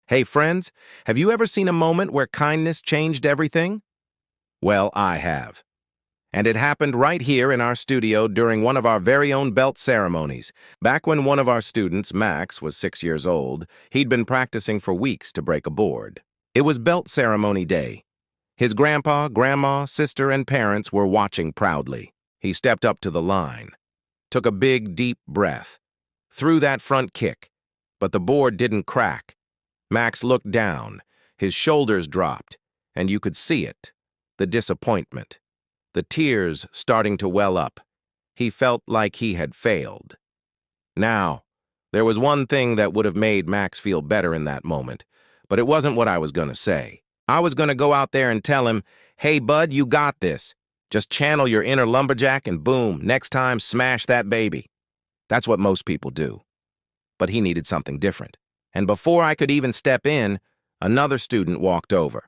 Hey friends, have you ever seen a moment where kindness changed everything? Well, I have. And it happened right here in our studio during one of our very own belt ceremonies. Back when one of our students, Max, was 6 years old, he'd been practicing for weeks to break a board. It was belt ceremony day. His grandpa, grandma, sister, and parents were watching proudly. He stepped up to the line, took a big, deep breath, threw that front kick, but the board didn't crack. Max looked down, his shoulders dropped, and you could see it, the disappointment, the tears starting to well up. He felt like he had failed. Now, there was one thing that would have made Max feel better in that moment, but it wasn't what I was going to say. I was going to go out there and tell him, "Hey, bud, you got this. Just channel your inner lumberjack and boom, next time smash that baby." That's what most people do. But he needed something different. And before I could even step in, another student walked over.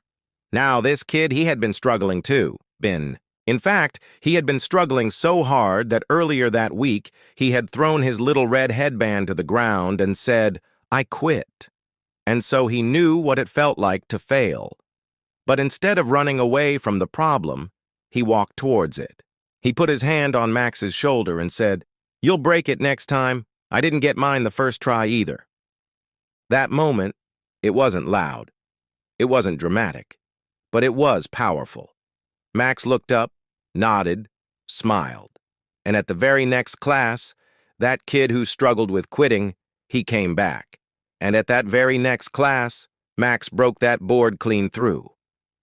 Now, this kid, he had been struggling too. In fact, he had been struggling so hard that earlier that week, he had thrown his little red headband to the ground and said, "I quit." And so he knew what it felt like to fail. But instead of running away from the problem, he walked towards it. He put his hand on Max's shoulder and said, "You'll break it next time. I didn't get mine the first try either." That moment, it wasn't loud. It wasn't dramatic. But it was powerful. Max looked up, nodded, smiled. And at the very next class, that kid who struggled with quitting, he came back. And at that very next class, Max broke that board clean through.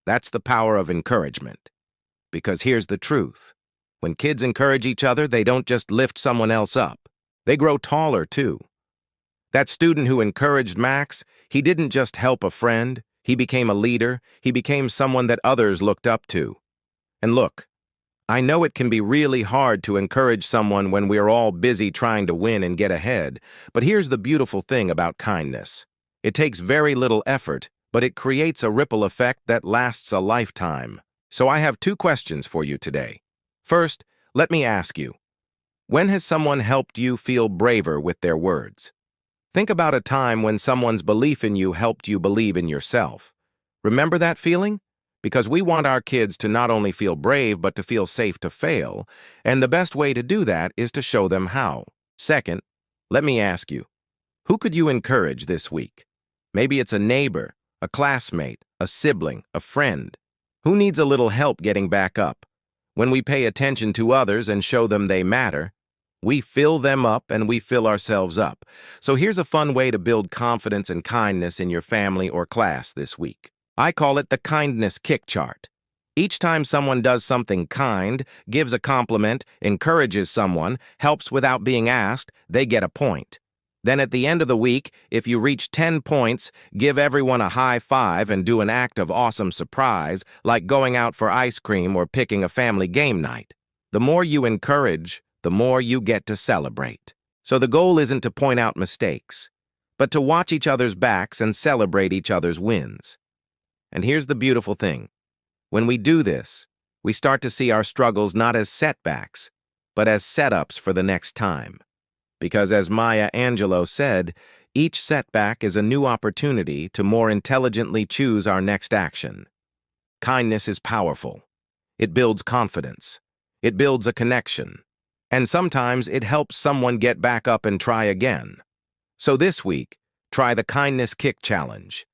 That's the power of encouragement. Because here's the truth. When kids encourage each other, they don't just lift someone else up. They grow taller, too. That student who encouraged Max, he didn't just help a friend. He became a leader. He became someone that others looked up to. And look, I know it can be really hard to encourage someone when we're all busy trying to win and get ahead, but here's the beautiful thing about kindness. It takes very little effort, but it creates a ripple effect that lasts a lifetime. So I have 2 questions for you today. First, let me ask you, when has someone helped you feel braver with their words? Think about a time when someone's belief in you helped you believe in yourself. Remember that feeling? Because we want our kids to not only feel brave, but to feel safe to fail, and the best way to do that is to show them how. Second, let me ask you, who could you encourage this week? Maybe it's a neighbor, a classmate, a sibling, a friend. Who needs a little help getting back up? When we pay attention to others and show them they matter, we fill them up and we fill ourselves up. So here's a fun way to build confidence and kindness in your family or class this week. I call it the kindness kick chart. Each time someone does something kind, gives a compliment, encourages someone, helps without being asked, they get a point. Then at the end of the week, if you reach 10 points, give everyone a high five and do an act of awesome surprise, like going out for ice cream or picking a family game night. The more you encourage, the more you get to celebrate. So the goal isn't to point out mistakes, but to watch each other's backs and celebrate each other's wins. And here's the beautiful thing. When we do this, we start to see our struggles not as setbacks, but as setups for the next time. Because as Maya Angelou said, each setback is a new opportunity to more intelligently choose our next action. Kindness is powerful. It builds confidence. It builds a connection. And sometimes it helps someone get back up and try again. So this week, try the Kindness Kick Challenge.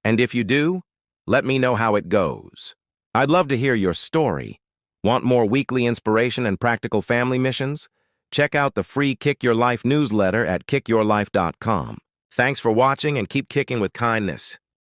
And if you do, let me know how it goes. I'd love to hear your story. Want more weekly inspiration and practical family missions? Check out the free Kick Your Life newsletter at kickyourlife.com. Thanks for watching and keep kicking with kindness.